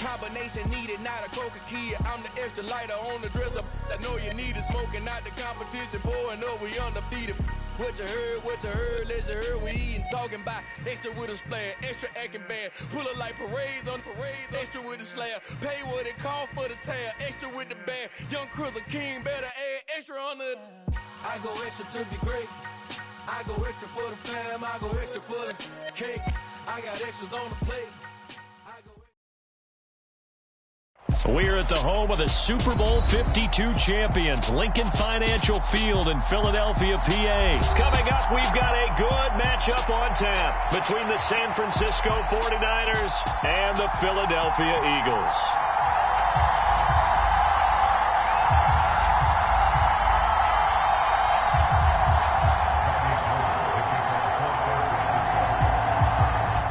Combination needed, not a coca key. I'm the extra lighter on the dresser. I know you need it, smoking out the competition, pouring up, we undefeated. What you heard, let's you heard, we eatin', talking about extra with a splash, extra acting bad, pull it like parades on parades, extra with the slab, pay what it cost for the tab, extra with the bag, young Chris a king, better add extra on the. I go extra to be great, I go extra for the fam, I go extra for the cake, I got extras on the plate. We're at the home of the Super Bowl 52 champions, Lincoln Financial Field in Philadelphia, PA. Coming up, we've got a good matchup on tap between the San Francisco 49ers and the Philadelphia Eagles.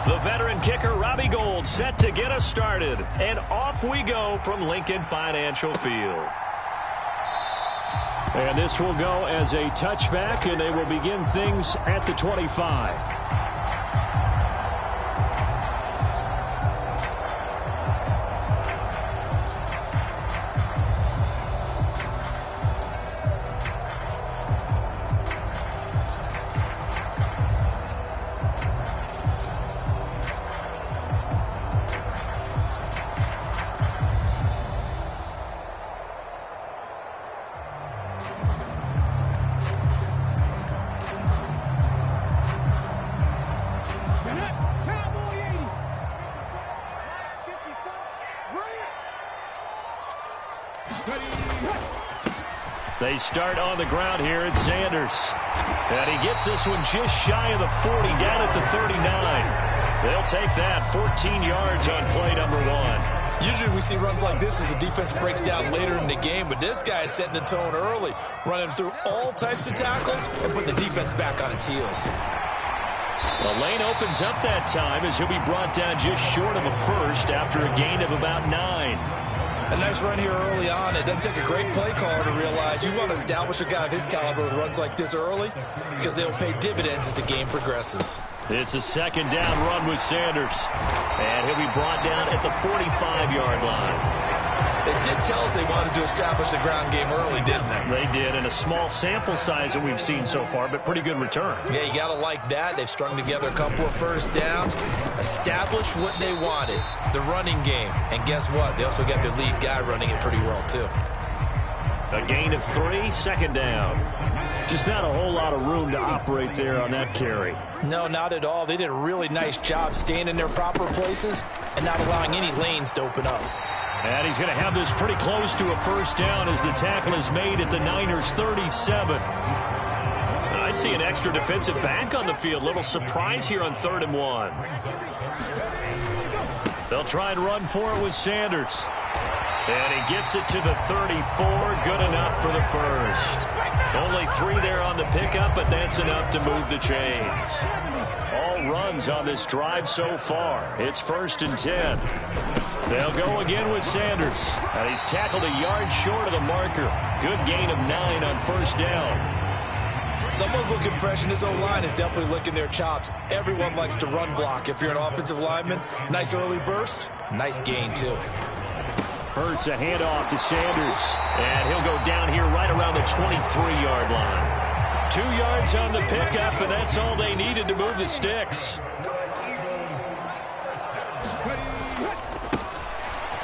The veteran kicker, Robbie Gould, set to get us started. And off we go from Lincoln Financial Field. And this will go as a touchback, and they will begin things at the 25. They start on the ground here at Sanders. And he gets this one just shy of the 40, down at the 39. They'll take that 14 yards on play number 1. Usually we see runs like this as the defense breaks down later in the game, but this guy is setting the tone early, running through all types of tackles and putting the defense back on its heels. The lane opens up that time as he'll be brought down just short of a first after a gain of about 9. A nice run here early on. It doesn't take a great play caller to realize you want to establish a guy of his caliber with runs like this early because they'll pay dividends as the game progresses. It's a second down run with Sanders. And he'll be brought down at the 45-yard line. They did tell us they wanted to establish the ground game early, didn't they? They did, and a small sample size that we've seen so far, but pretty good return. Yeah, you got to like that. They've strung together a couple of first downs, established what they wanted, the running game. And guess what? They also got their lead guy running it pretty well, too. A gain of 3, second down. Just not a whole lot of room to operate there on that carry. No, not at all. They did a really nice job staying in their proper places and not allowing any lanes to open up. And he's going to have this pretty close to a first down as the tackle is made at the Niners' 37. And I see an extra defensive back on the field. Little surprise here on 3rd and 1. They'll try and run for it with Sanders. And he gets it to the 34. Good enough for the first. Only 3 there on the pickup, but that's enough to move the chains. All runs on this drive so far. It's 1st and 10. They'll go again with Sanders. And he's tackled a yard short of the marker. Good gain of 9 on first down. Someone's looking fresh, and this O-line is definitely licking their chops. Everyone likes to run block. If you're an offensive lineman, nice early burst, nice gain, too. Hurts a handoff to Sanders. And he'll go down here right around the 23-yard line. 2 yards on the pickup, and that's all they needed to move the sticks.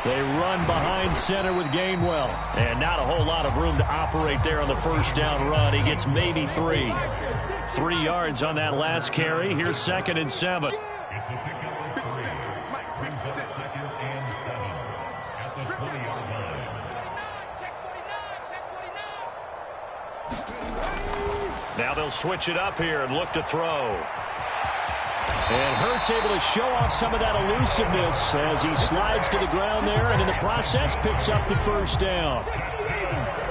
They run behind center with Gainwell. And not a whole lot of room to operate there on the first down run. He gets maybe 3. 3 yards on that last carry. Here's 2nd and 7. Now they'll switch it up here and look to throw. And Hurts able to show off some of that elusiveness as he slides to the ground there, and in the process picks up the first down.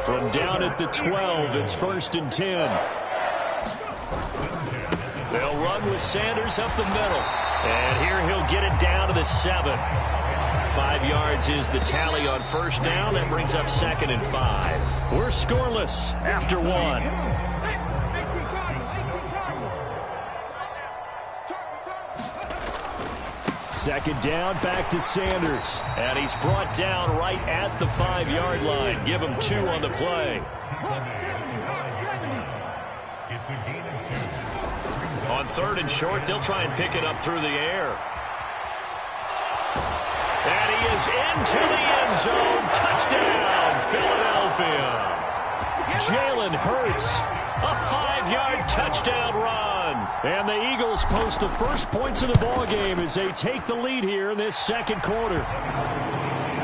From down at the 12, it's 1st and 10. They'll run with Sanders up the middle. And here he'll get it down to the 7. 5 yards is the tally on first down. That brings up 2nd and 5. We're scoreless after 1. Second down, back to Sanders. And he's brought down right at the 5-yard line. Give him 2 on the play. On 3rd and short, they'll try and pick it up through the air. And he is into the end zone. Touchdown, Philadelphia. Jalen Hurts, a 5-yard touchdown run. And the Eagles post the first points of the ball game as they take the lead here in this second quarter.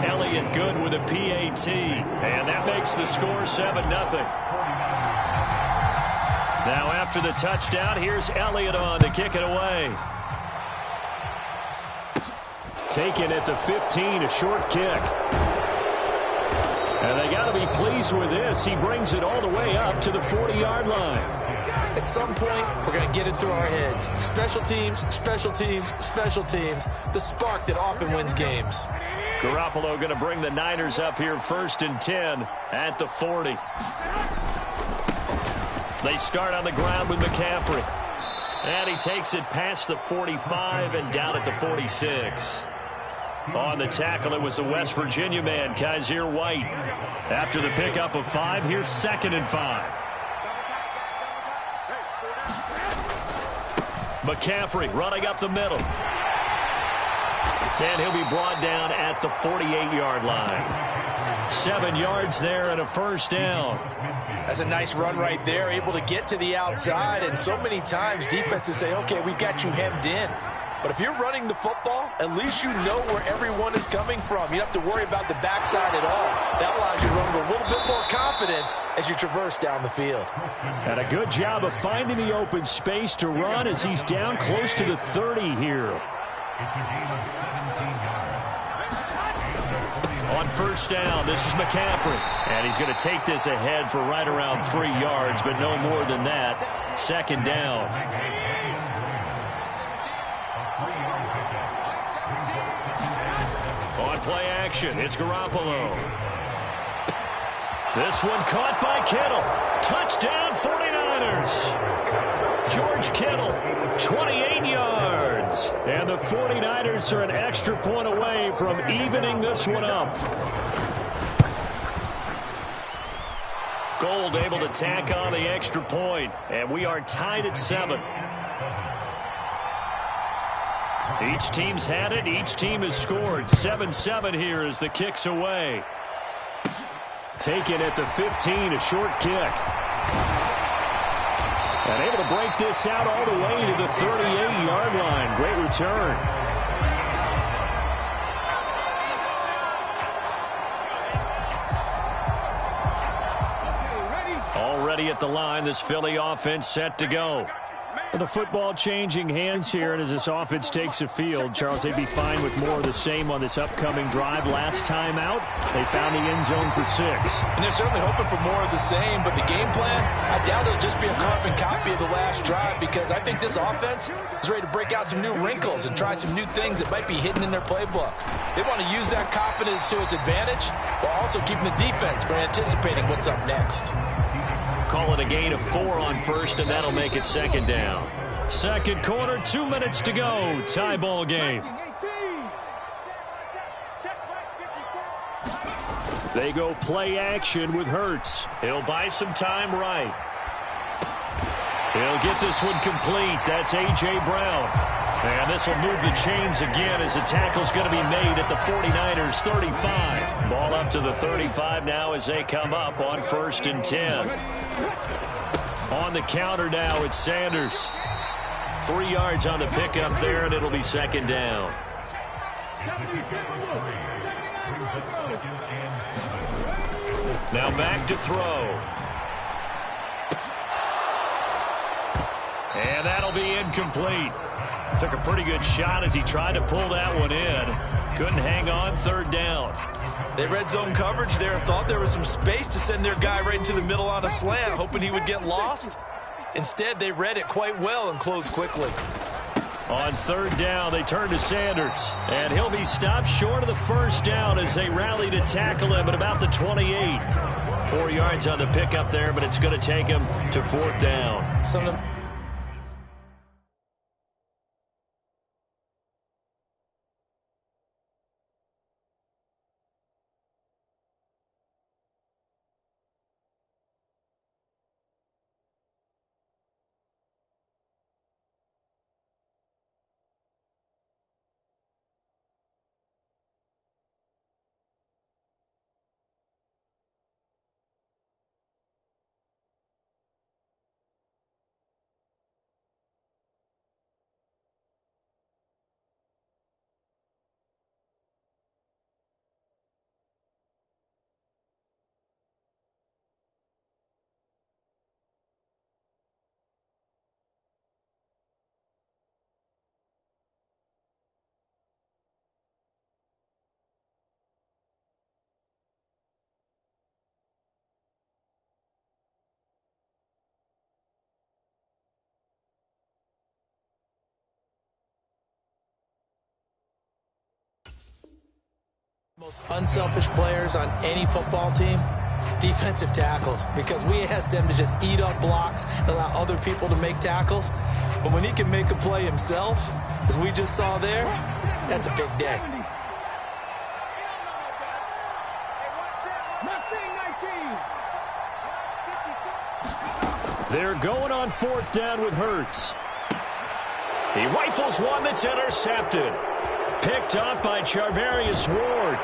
Elliott good with a PAT. And that makes the score 7-0. Now after the touchdown, here's Elliott on to kick it away. Taken at the 15, a short kick. And they got to be pleased with this. He brings it all the way up to the 40-yard line. At some point, we're going to get it through our heads. Special teams, special teams, special teams. The spark that often wins games. Garoppolo going to bring the Niners up here 1st and 10 at the 40. They start on the ground with McCaffrey. And he takes it past the 45 and down at the 46. On the tackle, it was the West Virginia man, Kaiser White. After the pickup of 5, here's 2nd and 5. McCaffrey running up the middle. And he'll be brought down at the 48-yard line. 7 yards there and a first down. That's a nice run right there, able to get to the outside. And so many times defenses say, okay, we've got you hemmed in. But if you're running the football, at least you know where everyone is coming from. You don't have to worry about the backside at all. That allows you to run with a little bit more confidence as you traverse down the field. And a good job of finding the open space to run as he's down close to the 30 here. On first down, this is McCaffrey. And he's going to take this ahead for right around 3 yards, but no more than that. 2nd down. On play action, it's Garoppolo. This one caught by Kittle. Touchdown 49ers. George Kittle, 28 yards. And the 49ers are an extra point away from evening this one up. Gold able to tack on the extra point. And we are tied at 7. Each team's had it. Each team has scored. 7-7 here as the kick's away. Taken at the 15, a short kick. And able to break this out all the way to the 38-yard line. Great return. Already at the line, this Philly offense set to go. The football changing hands here, and as this offense takes the field, Charles, they'd be fine with more of the same on this upcoming drive. Last time out, they found the end zone for 6. And they're certainly hoping for more of the same, but the game plan, I doubt it'll just be a carbon copy of the last drive, because I think this offense is ready to break out some new wrinkles and try some new things that might be hidden in their playbook. They want to use that confidence to its advantage while also keeping the defense from anticipating what's up next. Call it a gain of 4 on first, and that'll make it 2nd down. Second quarter, 2 minutes to go. Tie ball game. They go play action with Hurts. He'll buy some time right. He'll get this one complete. That's A.J. Brown. And this will move the chains again as the tackle's going to be made at the 49ers 35. Ball up to the 35 now as they come up on 1st and 10. On the counter now, it's Sanders. 3 yards on the pickup there, and it'll be 2nd down. Now back to throw. And that'll be incomplete. Took a pretty good shot as he tried to pull that one in. Couldn't hang on. 3rd down. They red zone coverage there. Thought there was some space to send their guy right into the middle on a slant, hoping he would get lost. Instead, they read it quite well and closed quickly. On 3rd down, they turn to Sanders. And he'll be stopped short of the 1st down as they rally to tackle him at about the 28. 4 yards on the pickup there, but it's going to take him to 4th down. Most unselfish players on any football team, defensive tackles, because we ask them to just eat up blocks and allow other people to make tackles. But when he can make a play himself, as we just saw there, that's a big day. They're going on 4th down with Hurts. He rifles one that's intercepted. Picked up by Charvarius Ward.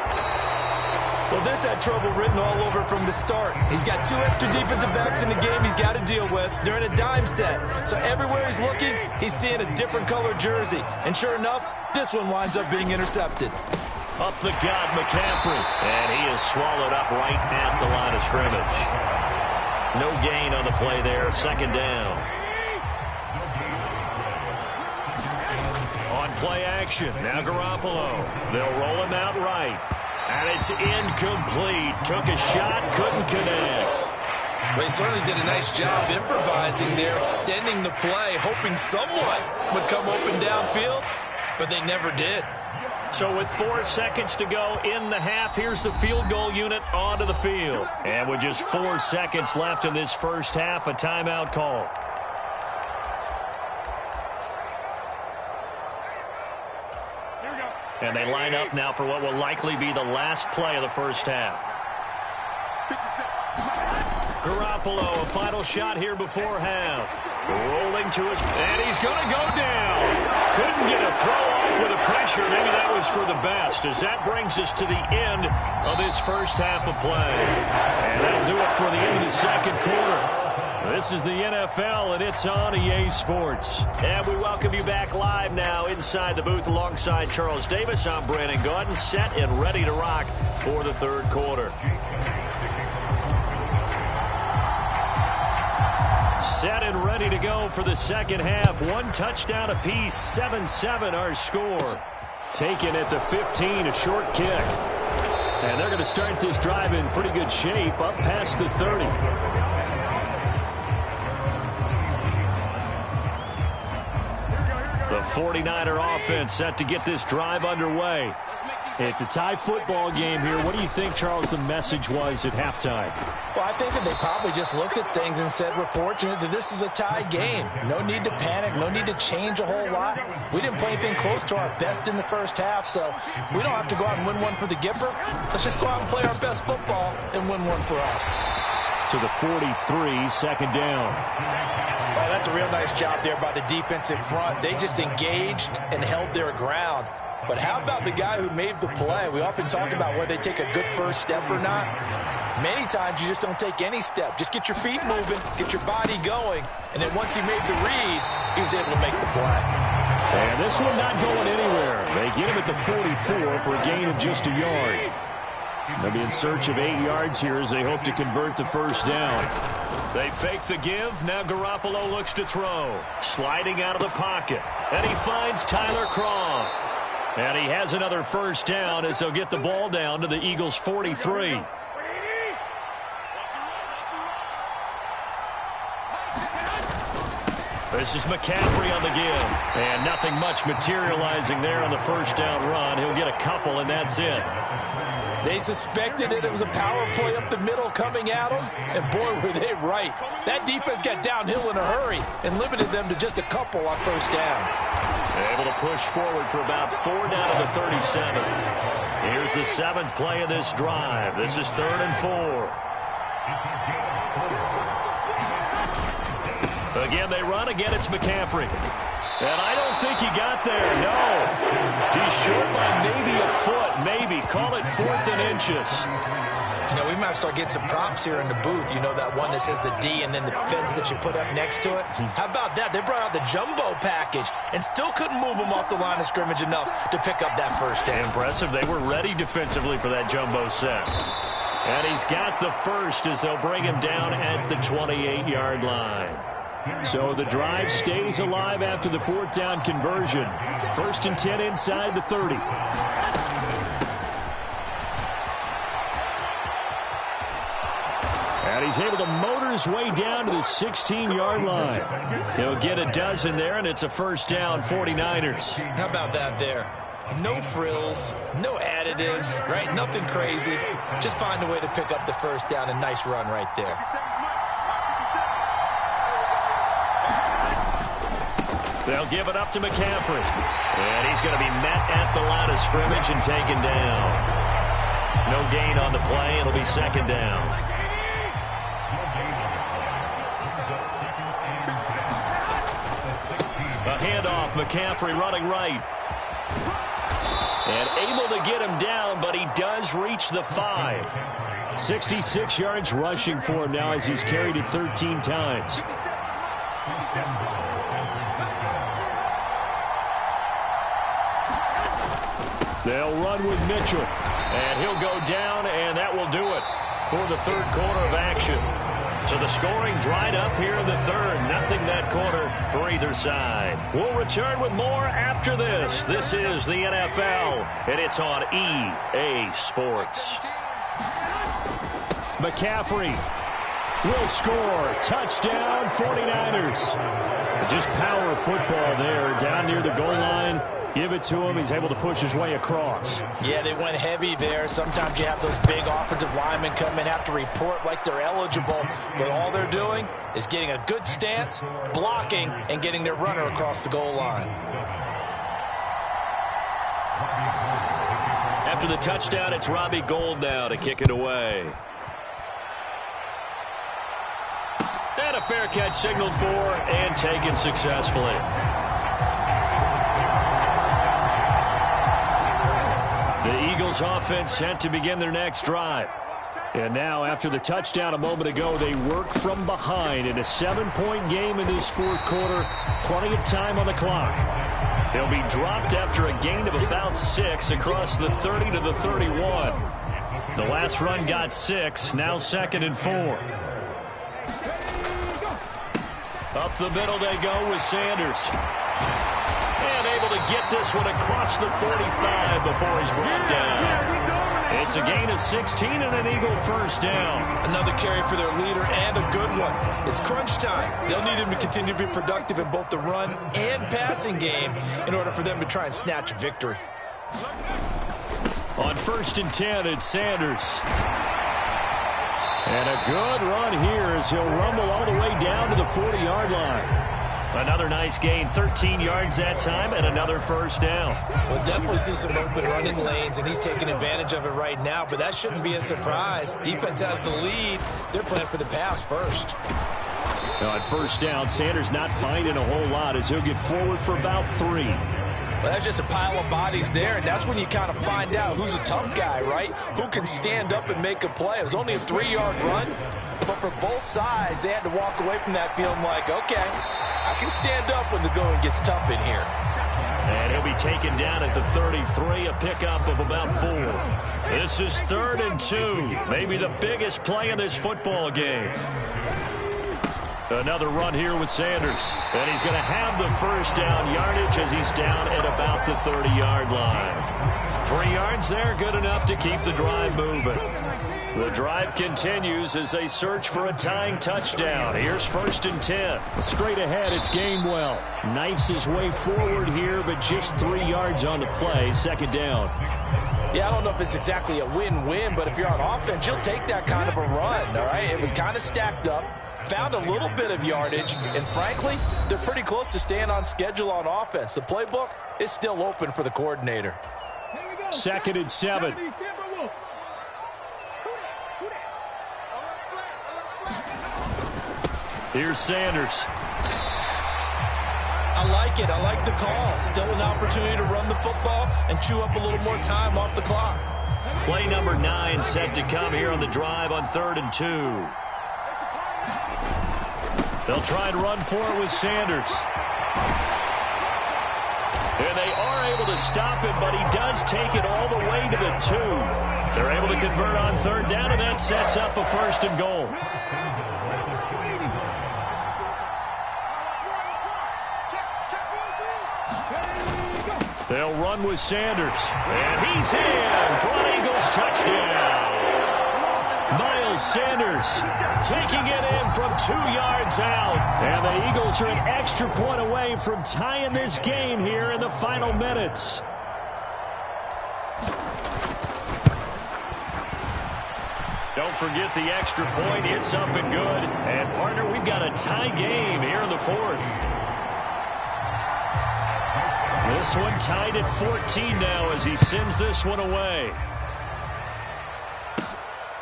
Well, this had trouble written all over from the start. He's got 2 extra defensive backs in the game he's got to deal with. They're in a dime set. So everywhere he's looking, he's seeing a different color jersey. And sure enough, this one winds up being intercepted. Up the gut, McCaffrey. And he is swallowed up right at the line of scrimmage. No gain on the play there. 2nd down. On play action. Now Garoppolo. They'll roll him out right. And it's incomplete. Took a shot, couldn't connect. Well, he certainly did a nice job improvising there, extending the play, hoping someone would come open downfield, but they never did. So with 4 seconds to go in the half, here's the field goal unit onto the field. And with just 4 seconds left in this first half, a timeout call. And they line up now for what will likely be the last play of the first half. Garoppolo, a final shot here before half. Rolling to his... And he's going to go down. Couldn't get a throw off with the pressure. Maybe that was for the best, as that brings us to the end of this first half of play. And that'll do it for the end of the second quarter. This is the NFL, and it's on EA Sports. And we welcome you back live now inside the booth alongside Charles Davis. I'm Brandon Gaudin, set and ready to rock for the third quarter. Set and ready to go for the second half. 1 touchdown apiece, 7-7 our score. Taken at the 15, a short kick. And they're going to start this drive in pretty good shape, up past the 30. The 49er offense set to get this drive underway. It's a tie football game here. What do you think, Charles, the message was at halftime? Well, I think that they probably just looked at things and said, we're fortunate that this is a tie game. No need to panic. No need to change a whole lot. We didn't play anything close to our best in the first half, so we don't have to go out and win one for the Gipper. Let's just go out and play our best football and win one for us. To the 43, 2nd down. Oh, that's a real nice job there by the defensive front. They just engaged and held their ground. But how about the guy who made the play? We often talk about whether they take a good first step or not. Many times you just don't take any step. Just get your feet moving, get your body going, and then once he made the read, he was able to make the play. And this one not going anywhere. They get him at the 44 for a gain of just a yard. They'll be in search of 8 yards here as they hope to convert the first down. They fake the give. Now Garoppolo looks to throw. Sliding out of the pocket. And he finds Tyler Kroft. And he has another first down as they'll get the ball down to the Eagles' 43. This is McCaffrey on the give. And nothing much materializing there on the first down run. He'll get a couple, and that's it. They suspected it was a power play up the middle coming at them, and boy, were they right. That defense got downhill in a hurry and limited them to just a couple on first down. Able to push forward for about 4 down to the 37. Here's the 7th play of this drive. This is 3rd and 4. Again, they run. Again, it's McCaffrey. And I don't think he got there. No. He's short by maybe a foot. Maybe. Call it 4th and inches. You know, we might start getting some props here in the booth. You know, that one that says the D and then the fence that you put up next to it? How about that? They brought out the jumbo package and still couldn't move them off the line of scrimmage enough to pick up that first down. Impressive. They were ready defensively for that jumbo set. And he's got the first as they'll bring him down at the 28-yard line. So the drive stays alive after the 4th down conversion. 1st and 10 inside the 30. And he's able to motor his way down to the 16-yard line. He'll get a dozen there, and it's a first down, 49ers. How about that there? No frills, no additives, right? Nothing crazy. Just find a way to pick up the first down. A nice run right there. They'll give it up to McCaffrey. And he's going to be met at the line of scrimmage and taken down. No gain on the play. It'll be second down. A handoff. McCaffrey running right. And able to get him down, but he does reach the 5. 66 yards rushing for him now as he's carried it 13 times. They'll run with Mitchell. And he'll go down, and that will do it for the third quarter of action. So the scoring dried up here in the third. Nothing that quarter for either side. We'll return with more after this. This is the NFL, and it's on EA Sports. McCaffrey will score. Touchdown, 49ers. Just power football there down near the goal line. Give it to him. He's able to push his way across. Yeah, they went heavy there. Sometimes you have those big offensive linemen come and have to report like they're eligible. But all they're doing is getting a good stance, blocking, and getting their runner across the goal line. After the touchdown, it's Robbie Gould now to kick it away. And a fair catch signaled for and taken successfully. The Eagles offense set to begin their next drive. And now after the touchdown a moment ago, they work from behind in a 7-point game in this fourth quarter. Plenty of time on the clock. They'll be dropped after a gain of about 6 across the 30 to the 31. The last run got 6, now 2nd and 4. Up the middle they go with Sanders. And able to get this one across the 45 before he's brought down. It's a gain of 16 and an Eagle first down. Another carry for their leader and a good one. It's crunch time. They'll need him to continue to be productive in both the run and passing game in order for them to try and snatch a victory. On 1st and 10, it's Sanders. And a good run here as he'll rumble all the way down to the 40-yard line. Another nice gain, 13 yards that time, and another first down. We'll definitely see some open running lanes, and he's taking advantage of it right now, but that shouldn't be a surprise. Defense has the lead. They're playing for the pass first. Now on first down, Sanders not finding a whole lot as he'll get forward for about 3. Well, that's just a pile of bodies there, and that's when you kind of find out who's a tough guy, right? Who can stand up and make a play. It was only a 3-yard run, but for both sides, they had to walk away from that feeling like, okay, I can stand up when the going gets tough in here. And he'll be taken down at the 33, a pickup of about 4. This is 3rd and 2, maybe the biggest play in this football game. Another run here with Sanders. And he's going to have the first down yardage as he's down at about the 30-yard line. 3 yards there, good enough to keep the drive moving. The drive continues as they search for a tying touchdown. Here's 1st and 10. Straight ahead, it's Gainwell. Knifes his way forward here, but just 3 yards on the play. 2nd down. Yeah, I don't know if it's exactly a win-win, but if you're on offense, you'll take that kind of a run, all right? It was kind of stacked up. Found a little bit of yardage, and frankly, they're pretty close to staying on schedule on offense. The playbook is still open for the coordinator. 2nd and 7. Here's Sanders. I like it. I like the call. Still an opportunity to run the football and chew up a little more time off the clock. Play number 9 set to come here on the drive on 3rd and 2. They'll try and run for it with Sanders. And they are able to stop him, but he does take it all the way to the 2. They're able to convert on 3rd down, and that sets up a 1st and goal. They'll run with Sanders. And he's in for an Eagles touchdown. Miles Sanders taking it in from 2 yards out. And the Eagles are an extra point away from tying this game here in the final minutes. Don't forget the extra point. It's up and good. And, partner, we've got a tie game here in the fourth. This one tied at 14 now as he sends this one away.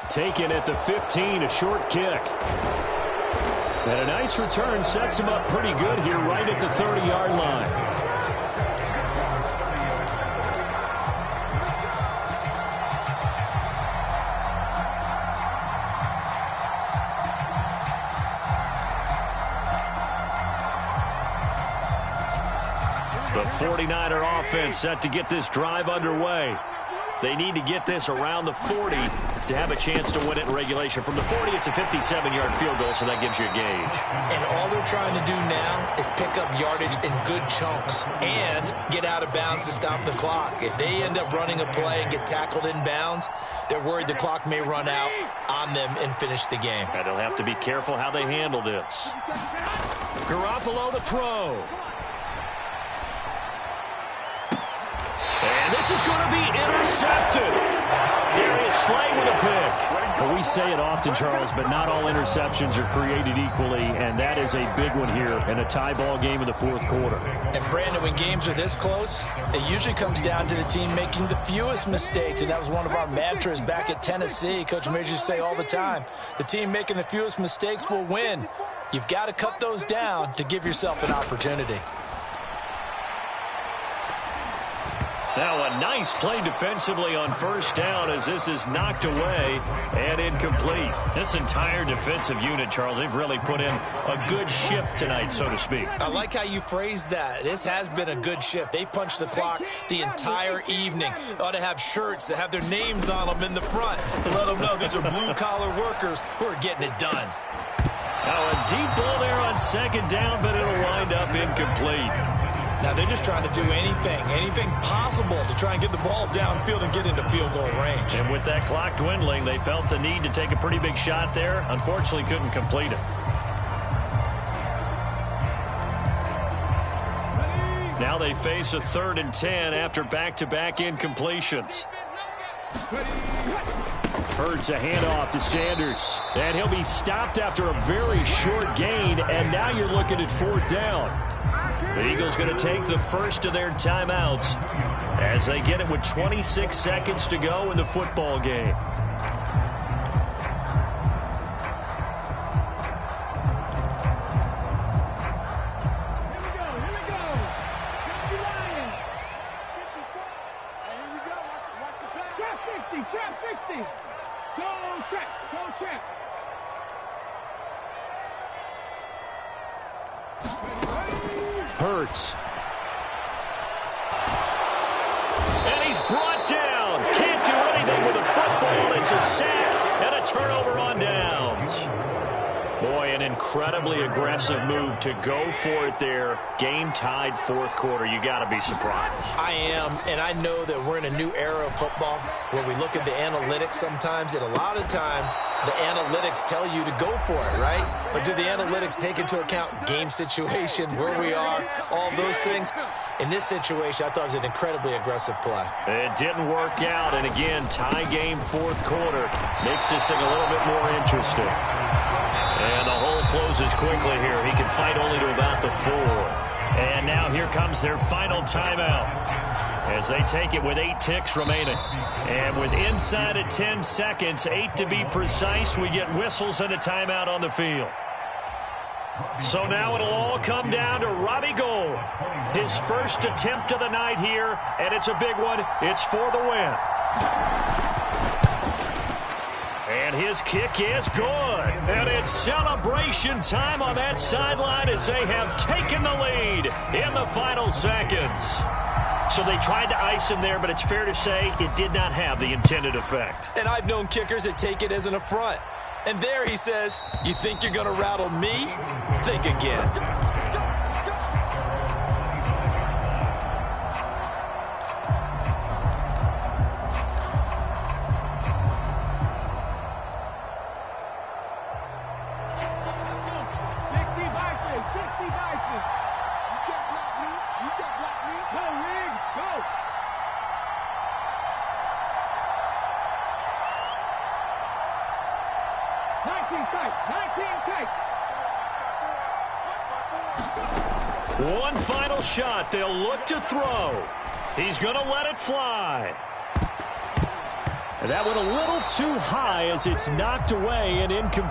Taken at the 15, a short kick. And a nice return sets him up pretty good here right at the 30-yard line. The 49er offense set to get this drive underway. They need to get this around the 40 to have a chance to win it in regulation. From the 40, it's a 57-yard field goal, so that gives you a gauge. And all they're trying to do now is pick up yardage in good chunks and get out of bounds to stop the clock. If they end up running a play and get tackled in bounds, they're worried the clock may run out on them and finish the game. And they'll have to be careful how they handle this. Garoppolo to throw. And this is going to be intercepted. Darius Slay with a pick. Well, we say it often, Charles, but not all interceptions are created equally, and that is a big one here in a tie ball game in the fourth quarter. And, Brandon, when games are this close, it usually comes down to the team making the fewest mistakes, and that was one of our mantras back at Tennessee. Coach Major used to say all the time, the team making the fewest mistakes will win. You've got to cut those down to give yourself an opportunity. Now a nice play defensively on first down as this is knocked away and incomplete. This entire defensive unit, Charles, they've really put in a good shift tonight, so to speak. I like how you phrased that. This has been a good shift. They've punched the clock the entire evening. They ought to have shirts that have their names on them in the front to let them know these are blue-collar workers who are getting it done. Now a deep ball there on second down, but it'll wind up incomplete. Now they're just trying to do anything possible to try and get the ball downfield and get into field goal range. And with that clock dwindling, they felt the need to take a pretty big shot there. Unfortunately, couldn't complete it. Now they face a 3rd and 10 after back-to-back incompletions. Hurts a handoff to Sanders. And he'll be stopped after a very short gain, and now you're looking at 4th down. The Eagles going to take the first of their timeouts as they get it with 26 seconds to go in the football game. Hurts. And he's brought down. Can't do anything with the football. It's a sack and a turnover on downs. Boy, an incredibly aggressive move to go for it there. Game tied 4th quarter. You got to be surprised. I am, and I know that we're in a new era of football where we look at the analytics sometimes, and a lot of time the analytics tell you to go for it, right? But do the analytics take into account game situation, where we are, all those things? In this situation, I thought it was an incredibly aggressive play. It didn't work out, and again, tie game 4th quarter makes this thing a little bit more interesting. And the hole closes quickly here. He can fight only to about the 4. And now here comes their final timeout as they take it with 8 ticks remaining. And with inside of 10 seconds, 8 to be precise, we get whistles and a timeout on the field. So now it'll all come down to Robbie Gould. His first attempt of the night here, and it's a big one. It's for the win. And his kick is good. And it's celebration time on that sideline as they have taken the lead in the final seconds. So they tried to ice him there, but it's fair to say it did not have the intended effect. And I've known kickers that take it as an affront. And there he says, you think you're going to rattle me? Think again. One final shot. They'll look to throw. He's going to let it fly. And that went a little too high as it's knocked away and incomplete.